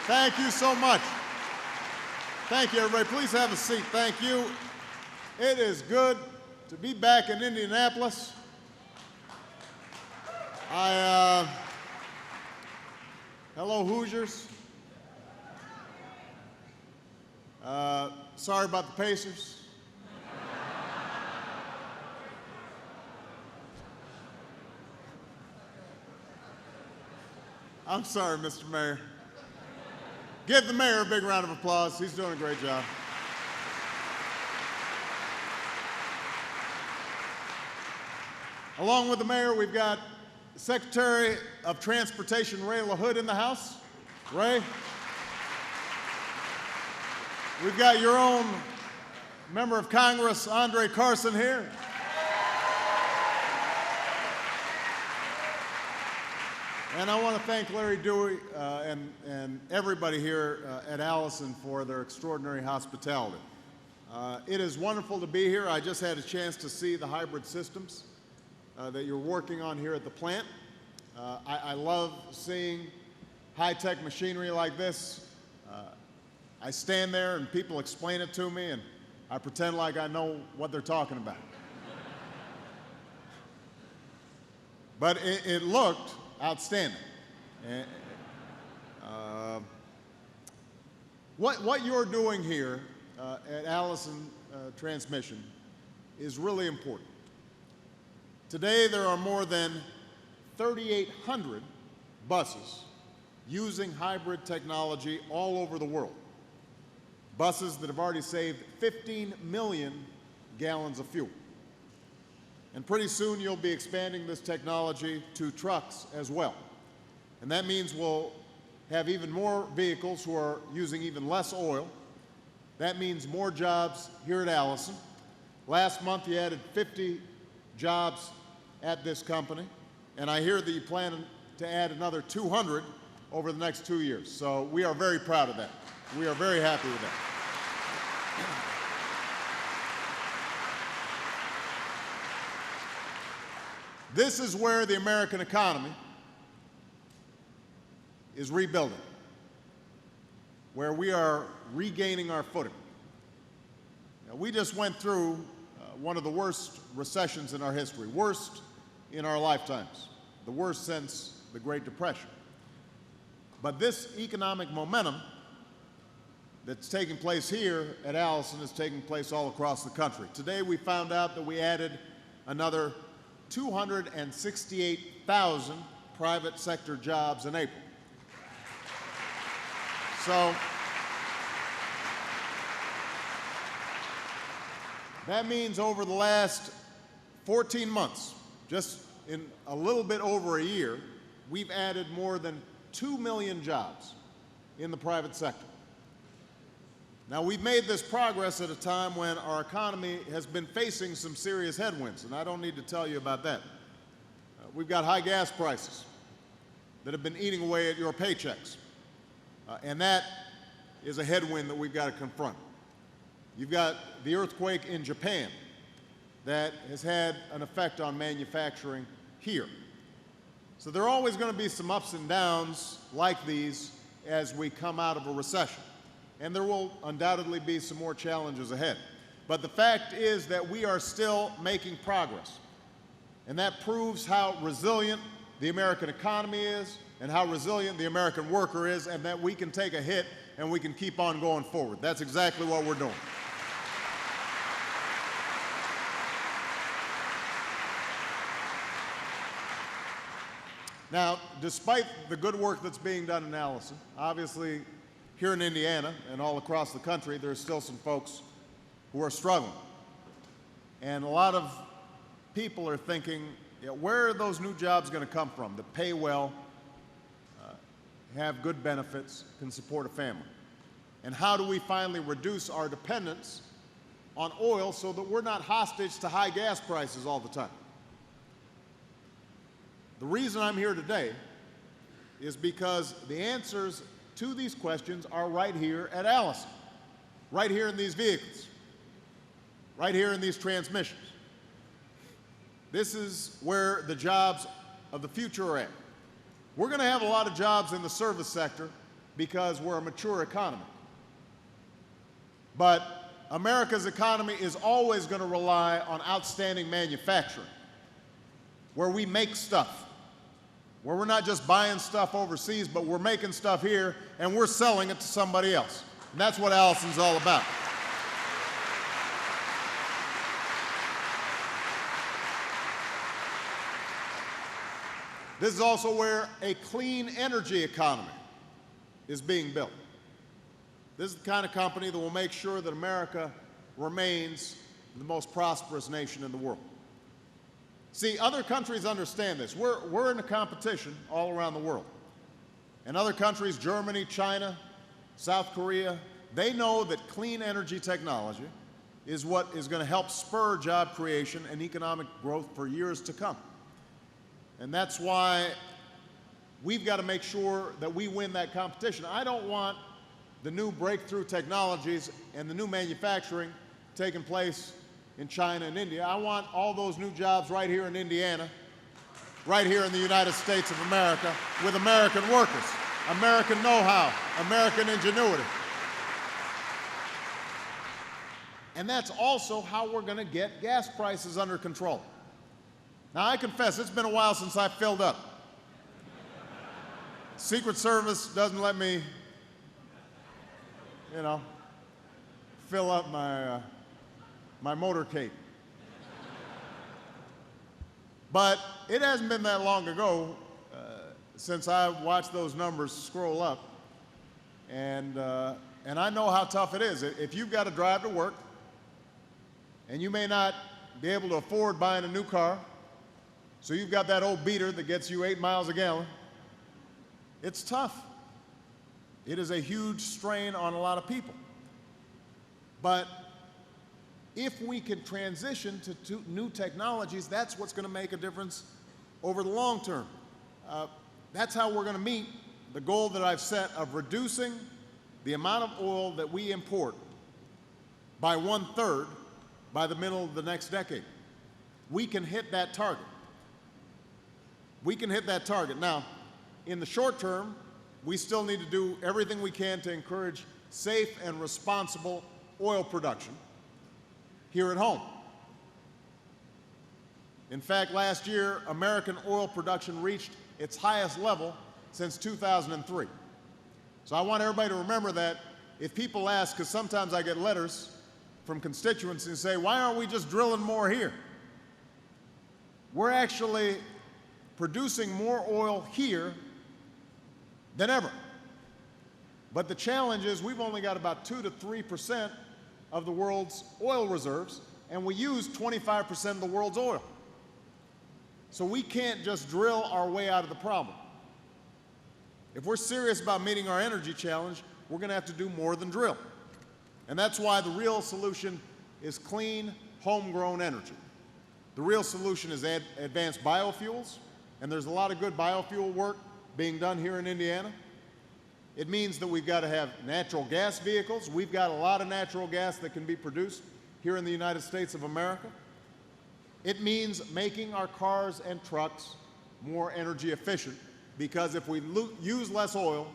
Thank you so much. Thank you, everybody. Please have a seat. Thank you. It is good to be back in Indianapolis. Hello, Hoosiers. Sorry about the Pacers. I'm sorry, Mr. Mayor. Give the mayor a big round of applause. He's doing a great job. Along with the mayor, we've got Secretary of Transportation Ray LaHood in the house. Ray. We've got your own member of Congress, Andre Carson, here. And I want to thank Larry Dewey and everybody here at Allison for their extraordinary hospitality. It is wonderful to be here. I just had a chance to see the hybrid systems that you're working on here at the plant. I love seeing high-tech machinery like this. I stand there and people explain it to me and I pretend like I know what they're talking about. But it looked outstanding. What you're doing here at Allison Transmission is really important. Today there are more than 3,800 buses using hybrid technology all over the world. Buses that have already saved 15 million gallons of fuel. And pretty soon you'll be expanding this technology to trucks as well. And that means we'll have even more vehicles who are using even less oil. That means more jobs here at Allison. Last month you added 50 jobs at this company, and I hear that you plan to add another 200 over the next 2 years. So we are very proud of that. We are very happy with that. This is where the American economy is rebuilding, where we are regaining our footing. Now, we just went through one of the worst recessions in our history, worst in our lifetimes, the worst since the Great Depression. But this economic momentum that's taking place here at Allison is taking place all across the country. Today we found out that we added another 268,000 private sector jobs in April. So that means over the last 14 months, just in a little bit over a year, we've added more than 2 million jobs in the private sector. Now, we've made this progress at a time when our economy has been facing some serious headwinds, and I don't need to tell you about that. We've got high gas prices that have been eating away at your paychecks, and that is a headwind that we've got to confront. You've got the earthquake in Japan that has had an effect on manufacturing here. So there are always going to be some ups and downs like these as we come out of a recession. And there will undoubtedly be some more challenges ahead. But the fact is that we are still making progress. And that proves how resilient the American economy is and how resilient the American worker is, and that we can take a hit and we can keep on going forward. That's exactly what we're doing. Now, despite the good work that's being done in Allison, obviously here in Indiana and all across the country, there's still some folks who are struggling. And a lot of people are thinking, where are those new jobs going to come from that pay well, have good benefits, can support a family? And how do we finally reduce our dependence on oil so that we're not hostage to high gas prices all the time? The reason I'm here today is because the answers to these questions are right here at Allison, right here in these vehicles, right here in these transmissions. This is where the jobs of the future are at. We're going to have a lot of jobs in the service sector because we're a mature economy. But America's economy is always going to rely on outstanding manufacturing, where we make stuff, where we're not just buying stuff overseas, but we're making stuff here and we're selling it to somebody else. And that's what Allison's all about. This is also where a clean energy economy is being built. This is the kind of company that will make sure that America remains the most prosperous nation in the world. See, other countries understand this. We're in a competition all around the world. And other countries, Germany, China, South Korea, they know that clean energy technology is what is going to help spur job creation and economic growth for years to come. And that's why we've got to make sure that we win that competition. I don't want the new breakthrough technologies and the new manufacturing taking place in China and India. I want all those new jobs right here in Indiana, right here in the United States of America, with American workers, American know-how, American ingenuity. And that's also how we're going to get gas prices under control. Now, I confess, it's been a while since I filled up. Secret Service doesn't let me, fill up my motorcade. But it hasn't been that long ago since I watched those numbers scroll up, and I know how tough it is. If you've got to drive to work, and you may not be able to afford buying a new car, so you've got that old beater that gets you 8 miles a gallon, it's tough. It is a huge strain on a lot of people. But if we can transition to new technologies, that's what's going to make a difference over the long term. That's how we're going to meet the goal that I've set of reducing the amount of oil that we import by 1/3 by the middle of the next decade. We can hit that target. We can hit that target. Now, in the short term, we still need to do everything we can to encourage safe and responsible oil production here at home. In fact, last year, American oil production reached its highest level since 2003. So I want everybody to remember that if people ask, because sometimes I get letters from constituents who say, why aren't we just drilling more here? We're actually producing more oil here than ever. But the challenge is we've only got about 2 to 3% of the world's oil reserves, and we use 25% of the world's oil. So we can't just drill our way out of the problem. If we're serious about meeting our energy challenge, we're going to have to do more than drill. And that's why the real solution is clean, homegrown energy. The real solution is advanced biofuels, and there's a lot of good biofuel work being done here in Indiana. It means that we've got to have natural gas vehicles. We've got a lot of natural gas that can be produced here in the United States of America. It means making our cars and trucks more energy efficient, because if we use less oil,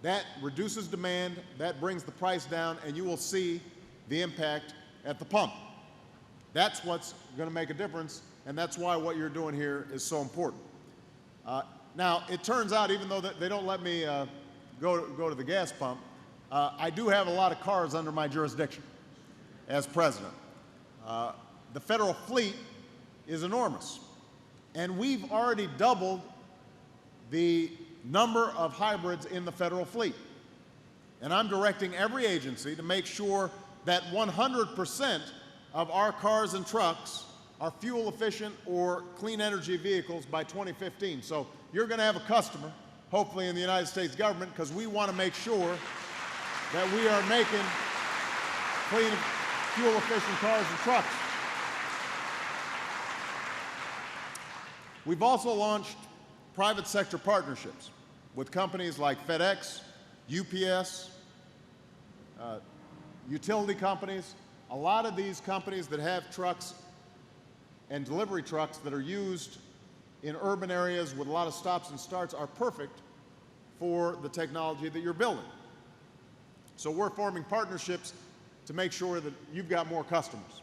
that reduces demand, that brings the price down, and you will see the impact at the pump. That's what's going to make a difference, and that's why what you're doing here is so important. Now, it turns out, even though they don't let me go to the gas pump, I do have a lot of cars under my jurisdiction as president. The federal fleet is enormous, and we've already doubled the number of hybrids in the federal fleet. And I'm directing every agency to make sure that 100% of our cars and trucks are fuel efficient or clean energy vehicles by 2015. So you're going to have a customer, hopefully in the United States government, because we want to make sure that we are making clean, fuel efficient cars and trucks. We've also launched private sector partnerships with companies like FedEx, UPS, utility companies. A lot of these companies that have trucks and delivery trucks that are used in urban areas with a lot of stops and starts are perfect for the technology that you're building. So we're forming partnerships to make sure that you've got more customers.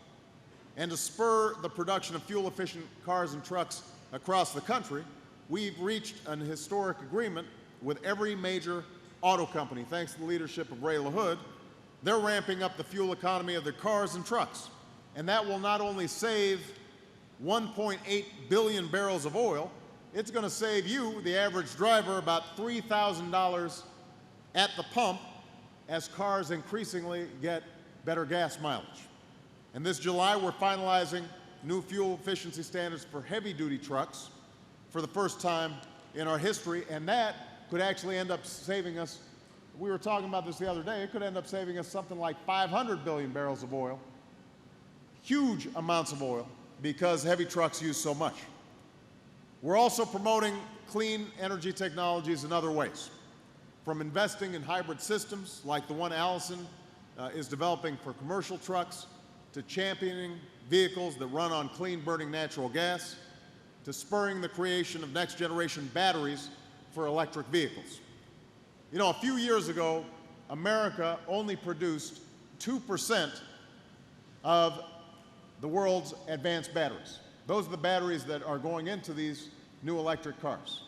And to spur the production of fuel-efficient cars and trucks across the country, we've reached an historic agreement with every major auto company, thanks to the leadership of Ray LaHood. They're ramping up the fuel economy of their cars and trucks. And that will not only save 1.8 billion barrels of oil, it's going to save you, the average driver, about $3,000 at the pump as cars increasingly get better gas mileage. And this July, we're finalizing new fuel efficiency standards for heavy-duty trucks for the first time in our history, and that could actually end up saving us, we were talking about this the other day, it could end up saving us something like 500 billion barrels of oil, huge amounts of oil, because heavy trucks use so much. We're also promoting clean energy technologies in other ways, from investing in hybrid systems like the one Allison is developing for commercial trucks, to championing vehicles that run on clean-burning natural gas, to spurring the creation of next-generation batteries for electric vehicles. You know, a few years ago, America only produced 2% of the world's advanced batteries. Those are the batteries that are going into these new electric cars.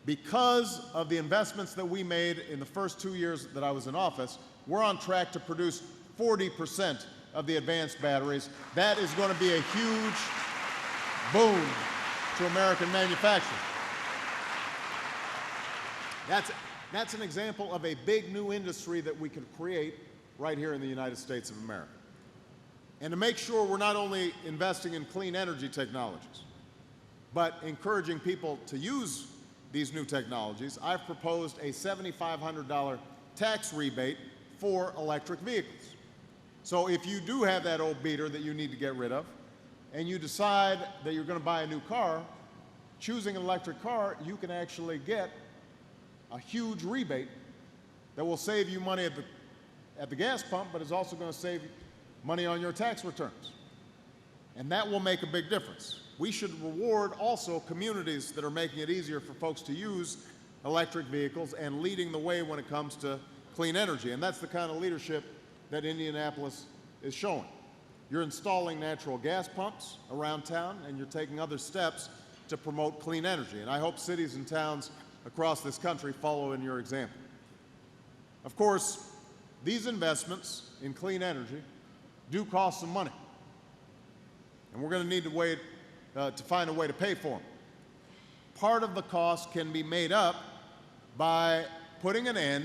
Because of the investments that we made in the first 2 years that I was in office, we're on track to produce 40% of the advanced batteries. That is going to be a huge boon to American manufacturing. That's an example of a big new industry that we can create right here in the United States of America. And to make sure we're not only investing in clean energy technologies, but encouraging people to use these new technologies, I've proposed a $7,500 tax rebate for electric vehicles. So if you do have that old beater that you need to get rid of, and you decide that you're going to buy a new car, choosing an electric car, you can actually get a huge rebate that will save you money at the gas pump, but is also going to save money on your tax returns. And that will make a big difference. We should reward also communities that are making it easier for folks to use electric vehicles and leading the way when it comes to clean energy. And that's the kind of leadership that Indianapolis is showing. You're installing natural gas pumps around town, and you're taking other steps to promote clean energy. And I hope cities and towns across this country follow in your example. Of course, these investments in clean energy do cost some money, and we're going to need to find a way to pay for them. Part of the cost can be made up by putting an end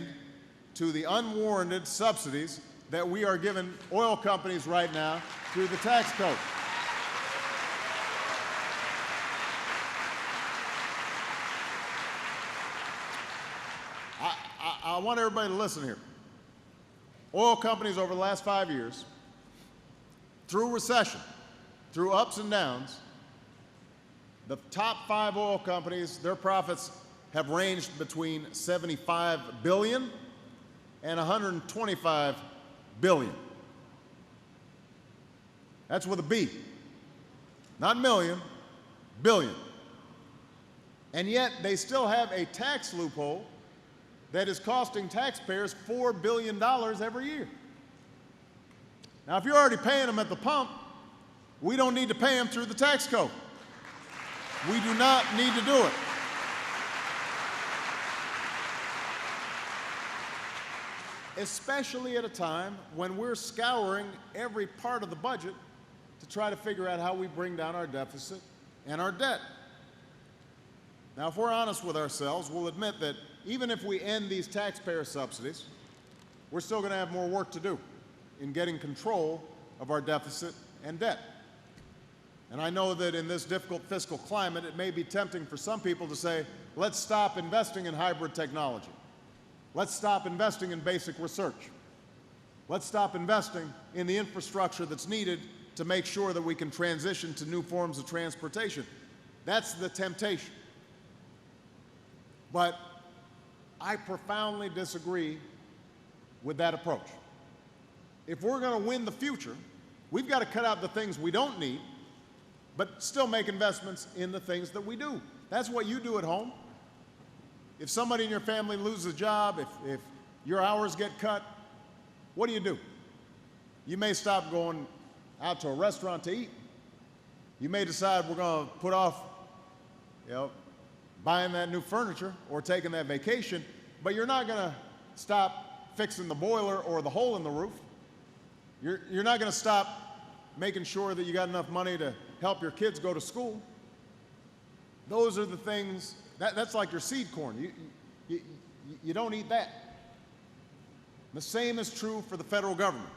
to the unwarranted subsidies that we are giving oil companies right now through the tax code. I want everybody to listen here. Oil companies over the last 5 years, through recession, through ups and downs, the top 5 oil companies, their profits have ranged between $75 billion and $125 billion. That's with a B. Not million, billion. And yet they still have a tax loophole that is costing taxpayers $4 billion every year. Now, if you're already paying them at the pump, we don't need to pay them through the tax code. We do not need to do it. Especially at a time when we're scouring every part of the budget to try to figure out how we bring down our deficit and our debt. Now, if we're honest with ourselves, we'll admit that even if we end these taxpayer subsidies, we're still going to have more work to do in getting control of our deficit and debt. And I know that in this difficult fiscal climate, it may be tempting for some people to say, let's stop investing in hybrid technology. Let's stop investing in basic research. Let's stop investing in the infrastructure that's needed to make sure that we can transition to new forms of transportation. That's the temptation. But I profoundly disagree with that approach. If we're going to win the future, we've got to cut out the things we don't need, but still make investments in the things that we do. That's what you do at home. If somebody in your family loses a job, if your hours get cut, what do? You may stop going out to a restaurant to eat. You may decide we're going to put off, buying that new furniture or taking that vacation, but you're not going to stop fixing the boiler or the hole in the roof. You're not going to stop making sure that you got enough money to help your kids go to school. Those are the things, that's like your seed corn. You don't eat that. The same is true for the federal government.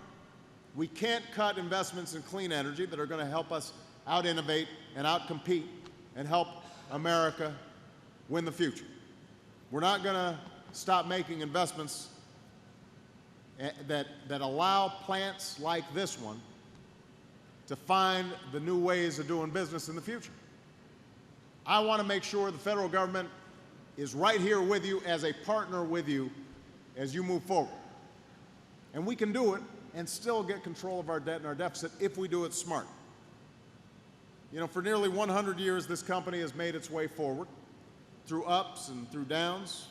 We can't cut investments in clean energy that are going to help us out-innovate and out-compete and help America win the future. We're not going to stop making investments that allow plants like this one to find the new ways of doing business in the future. I want to make sure the federal government is right here with you as a partner with you as you move forward. And we can do it and still get control of our debt and our deficit if we do it smart. For nearly 100 years, this company has made its way forward through ups and through downs,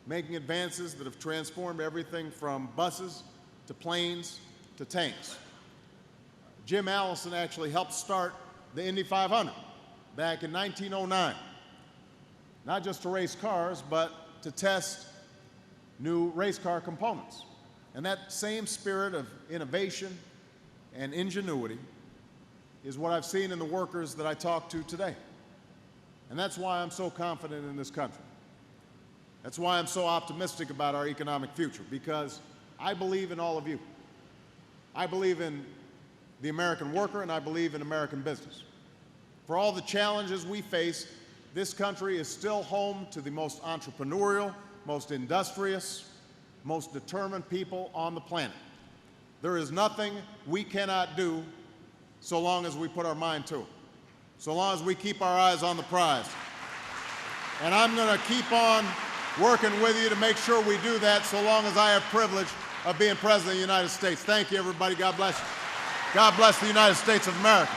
making advances that have transformed everything from buses to planes to tanks. Jim Allison actually helped start the Indy 500 back in 1909, not just to race cars, but to test new race car components. And that same spirit of innovation and ingenuity is what I've seen in the workers that I talk to today. And that's why I'm so confident in this country. That's why I'm so optimistic about our economic future, because I believe in all of you. I believe in the American worker, and I believe in American business. For all the challenges we face, this country is still home to the most entrepreneurial, most industrious, most determined people on the planet. There is nothing we cannot do so long as we put our mind to it, so long as we keep our eyes on the prize. And I'm going to keep on working with you to make sure we do that so long as I have privilege of being President of the United States. Thank you, everybody. God bless you. God bless the United States of America.